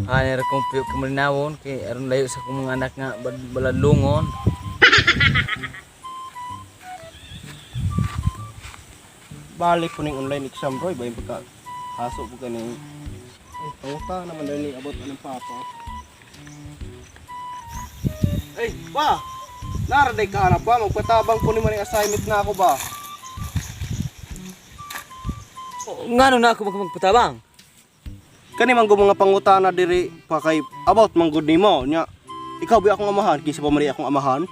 Ani ra kong piyo kamalinawon kay aron layo sa kong mga anak nga balalungon. Balik po ning online exam bro, iba yung pagka haso po ganing. Panguta naman daw ni abot anong papa. Pa! Naraday ka na pa, magpatabang po ni man yung assignment na ako ba? Ngano na ako magpatabang? Kani man mga pangutana diri pa kay about manggod nimo nya. Ikaw ba akong amahan kinsa pa mari akong amahan?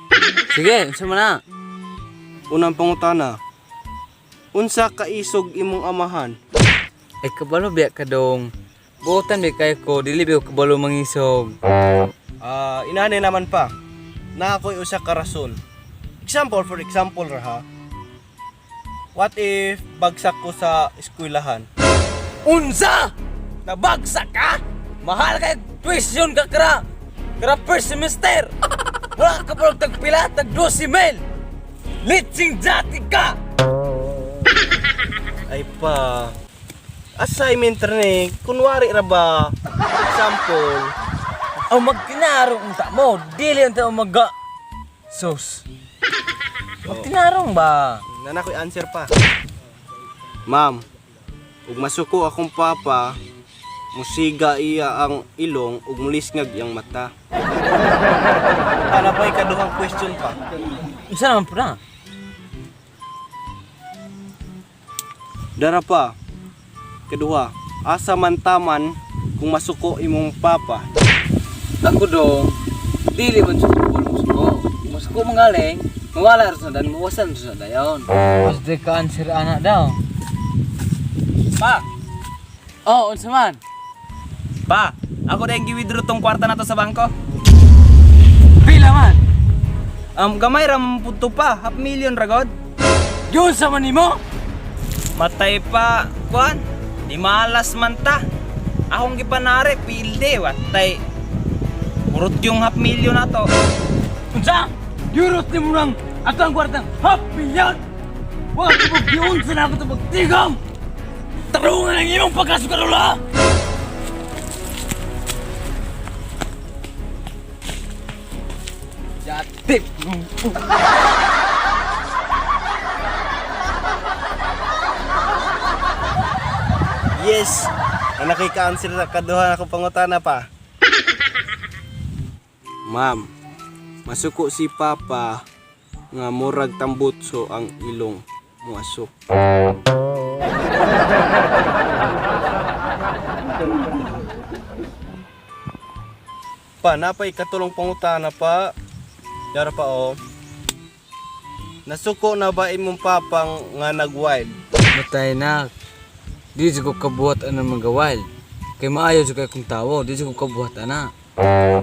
Sige, unsa man na? Unang pangutana. Unsa ka isog imong amahan? Ay kabalo biya ka dong. Buotan bi kay ko dili bi ko kabalo mangisog. Inani naman pa. Na ako'y usa ka rason. For example ra ha. What if bagsak ko sa eskwelahan? Unsa? Nabagsak ka? Mahal kay tuition ka kara first semester. Wala ka pa tagpila tag 12 mil. Litsing jati ka. Ay pa. Assignment ni kunwari ra ba? Example. Ang magtinarong unta mo, dili unta mo maga. Sus. Magtinarong ba? Nanakoy answer pa. Ma'am, ug masuko akong papa, musiga iya ang ilong ug mulisngag iyang mata. Ana pa ikaduhang question pa. Unsa naman po na? Dara pa. Kedua, asa man taman kung masuko imong papa. Ako dong, dili man suko. Masuko mangaling, mawala ra sa dan, mawasan sa dayon. Mas de ka answer anak daw. Pa! Oh, unsa man? Pa! Ako na yung gi-withdraw tong kwarta na to sa bangko. Pila man? Gamay ram puto pa, 500,000 ragod. Yun sa man nimo? Matay pa, kuan. Di malas man ta. Akong gipanare, pilde, watay. Urot yung 500,000 na to. Unsa? Yurot ni mo lang ato ang kwartang $500,000. Wa ko giun sa nako to magtigam. Tarungan ang imong pagkasukarula. Jatip. Yes. Na nakika-answer na kaduha akong pangutana pa. Ma'am, masuko si papa nga murag tambutso ang ilong muasok. Pa, napay katulong pangutana pa. Dara pa oh. Nasuko na ba imong papang nga nag-wild? Matay na. Di ko kabuhat ana magawild. Kay maayo jud kay kong tawo, di ko kabuhat ana.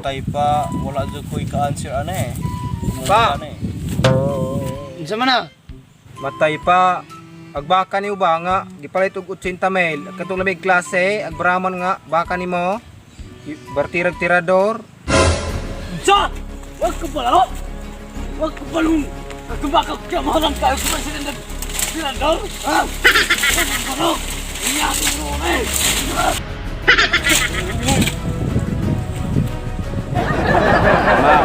Tay pa, wala jud ko'y ka-answer ana eh. Pa! Unsa man na? Matay pa. Agbaka ni uba nga, gipalit og 80 mil. Katong lamig klase, agbraman nga, baka ni mo. Bartirag tirador. Unsa? Wag ka pala. Wag ka palung. Kagbaka ka mahalang kayo kung sila nag-tirador. Ha? Wag ka pala. Iyakin mo eh. Ma'am,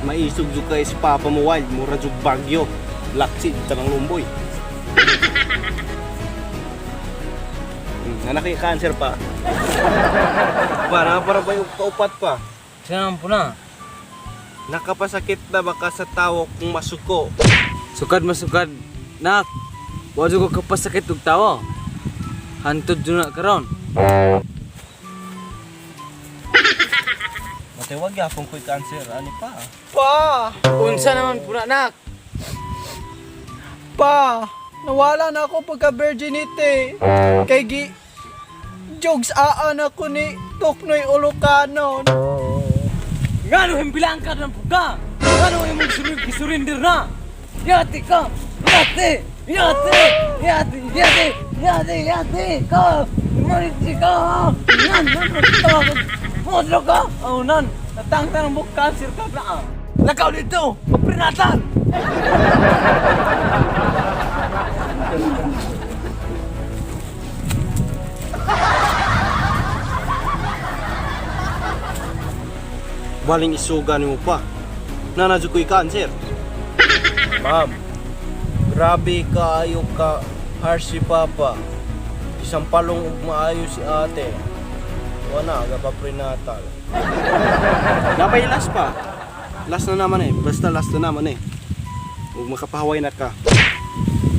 maisog jud kay si papa mo wild, mura jud bagyo. Laksi tanang lumboy. Nanak ka-answer pa. Para ba yung kaupat pa? Saan po na? Nakapasakit na baka sa tawo kung masuko. Sukad masukad. Nak. Wa jud ko kapasakit og tawo. Hantod jud na karon. Matay wag yapon ko'y ka-answer ani pa. Pa! Unsa naman po na, nak? Pa! Nawala na ako pagka-virginity. Kay Jogs aan ako ni Tuknoy Ulukanon. Ngano himbilang ka ng puga? Ngano imong surrender na? Yati ka! Yati! Yati! Yati! Yati! Yati! Yati! Ka! Mariti ka! Yan! Nan! Modlo ka! Oh, nan! Natangtang mo cancer ka na! Lakaw dito! Pagprinatan! baling isuga nimo pa. Nanadyo ko'y cancer. Ma'am, grabe kaayo ka harsh si Papa. Isang palong ug maayo si ate. Wala aga pa prenatal. Napay last pa. Last na naman eh. Basta last na naman eh. Huwag makapahaway na ka.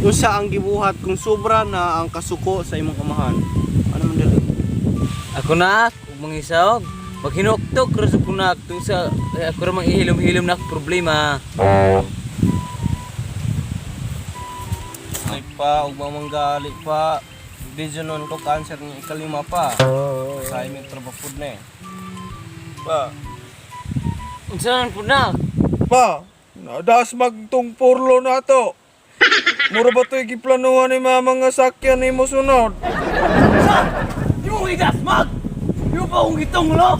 Unsa ang gibuhat kung sobra na ang kasuko sa imong amahan? Ano man dali? Ako na, kung mangisawag. Pag hinuktok, rasok ko na ito sa... Ako ramang ihilom-hilom na problema. Ay pa, huwag mamanggali pa. Video nun ko cancer ng ikalima pa. Sa imong trabaho na eh. Pa. Unsahan po na? Pa, nadaas magtong purlo na to. Mura ba ito'y giplanuhan ni mama nga sakyan ni mo sunod? Yung higas, mag! Yung pa kong itong lo!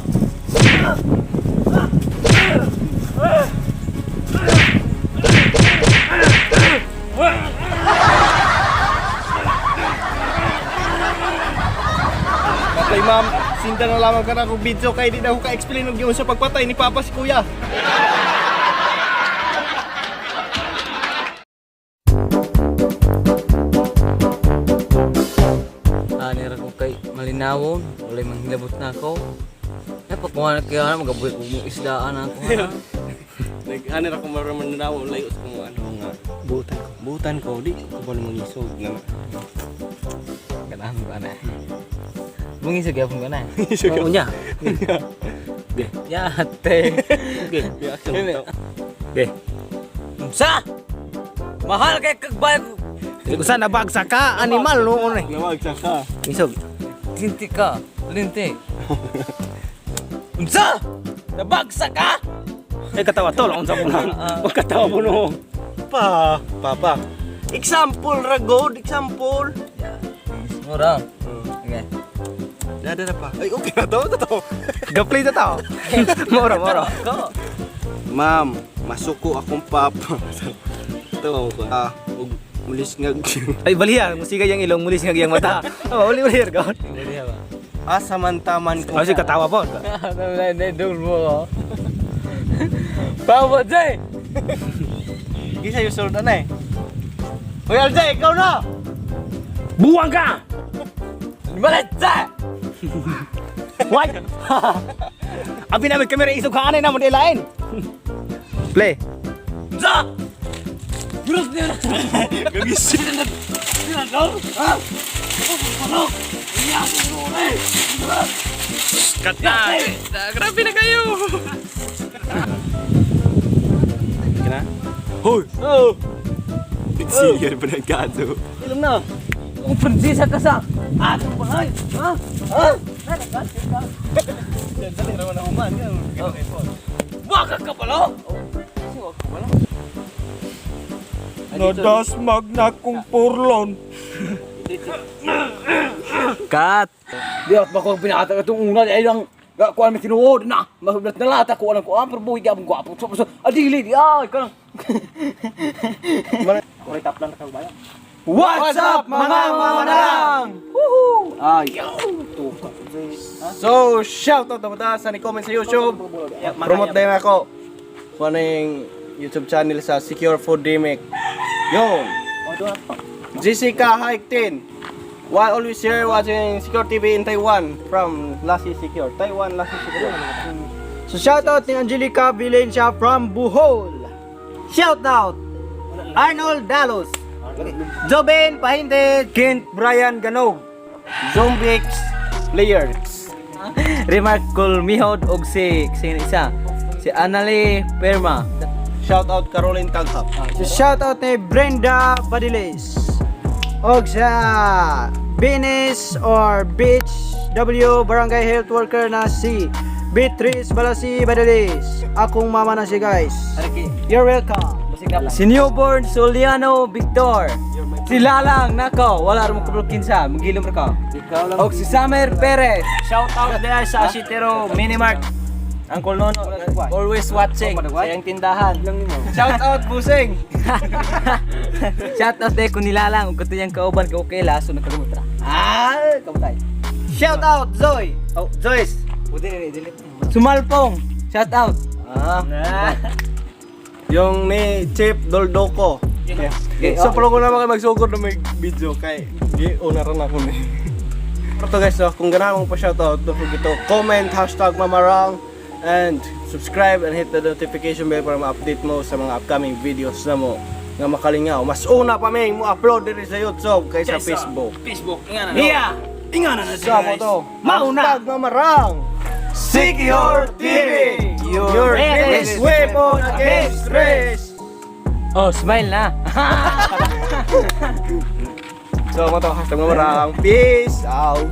Patay ma'am, sinta na lamang ka na kung video kaya di na ako ka-explain ng yun sa pagpatay ni Papa si Kuya. Nira ko kay malinawon, walay manghilabot na ako. Napakuha na kaya na magabuhay ko mong isdaan ako ha. Nag-anir ako maraman na ako, layos kung ano nga. Butan ko, di ko ba naman isog na. Ganahan ko na. Bungisog yapon ko na. Isog Oo niya. Be, Yate. be, action to. Be. Sa! Mahal kay kagbay ko. Usa nabagsak ka, animal noon eh. Nawagsak ka. Isog. Linti ka. Linti. Unsa? Nabagsak ka? Eh katawa tol, unsa mo na? Huwag katawa mo no. Papa. Example ra god, example. Mura. Okay. Dada pa. Ay, okay na to. Gaplay na tao. Mora. Ko. Ma'am, masuko akong papa. Tawa ko. Ug mulis nga. Ay baliya, musika yang ilong mulis nga yang mata. Oh, uli gaon. Hindi ba? Samantaman ko. Kasi katawa po. Dul mo. Bawa Jay. Gisa yung sultan na eh. Hoy Aljay, ikaw na! Buwang ka! Malit Jay. Why? Abi namin kamera isog ka anay naman ilain. Play. Sa! Gurus niya na. Gagising. Sinagaw? Ha? Ano? Iyakin mo eh. Katay! Grabe na kayo! Kena? Hoy! Oh! Senior pa ng kaso. Ilang na. Kung prinsesa ka sa atong bahay. Ha? Ha? Dali naman ako man. Waka ka pala? Nadas magna kong purlon. Kat! Di at bako pinakata ka itong una ay lang kuan may tinuod na. Mahulat na lata ko lang kuan pero buhay ka mong gwapo. So adili di ay ka lang. Kuray taplan na ka ba? What's up mga mamalang? Woohoo! Ay. So, shout out na sa ni-comment sa YouTube. Promote din ako. Kung ano yung YouTube channel sa Secure Food Remake. Yun. Jessica Hike 10. Why always here watching Secure TV in Taiwan from Lassie Secure. Taiwan Lassie Secure. So shoutout ni Angelica Valencia from Bohol. Shoutout Arnold Dalos, Joben Pahinte, Kent Brian Ganog, Zombix Players. Remark Mihod og si isa. Si Annalie Perma. Shout out Caroline Taghap. so shoutout ni Brenda Badiles, og sa Benes or Beach W Barangay Health Worker na si Beatrice Balasi Badiles. Akong mama na si guys. You're welcome. Si Newborn Soliano Victor. Si Lalang nako, wala ra mo kabulkinsa, magilom ra ka. Og si Summer Perez. Shout out there sa Asitero Minimart. Uncle Nono, always watching sa iyang tindahan. Shout out Busing. Shout out day ko nilalang ug katuyang kauban ka okay laso nakalimot ra. Kabutay. Shout out Zoe. Oh, Joyce. Sumalpong. Shout out. Yung ni Chip Doldoco. Yeah. So pro ko naman kayo magsugod na may video kay una rin ako ni. Pero to guys, so, kung ganahan mong pa-shoutout, don't forget to comment, #mamarang, and subscribe and hit the notification bell para ma-update mo sa mga upcoming videos na mo nga makalingaw. Mas una pa may mo upload diri sa YouTube kaysa Facebook. Facebook, ingana. Iya. Ingana na Sa mo to. Mauna. #mamarang. Secure TV, your biggest weapon against stress. Oh, smile na. So mo to, #mamarang. Peace out.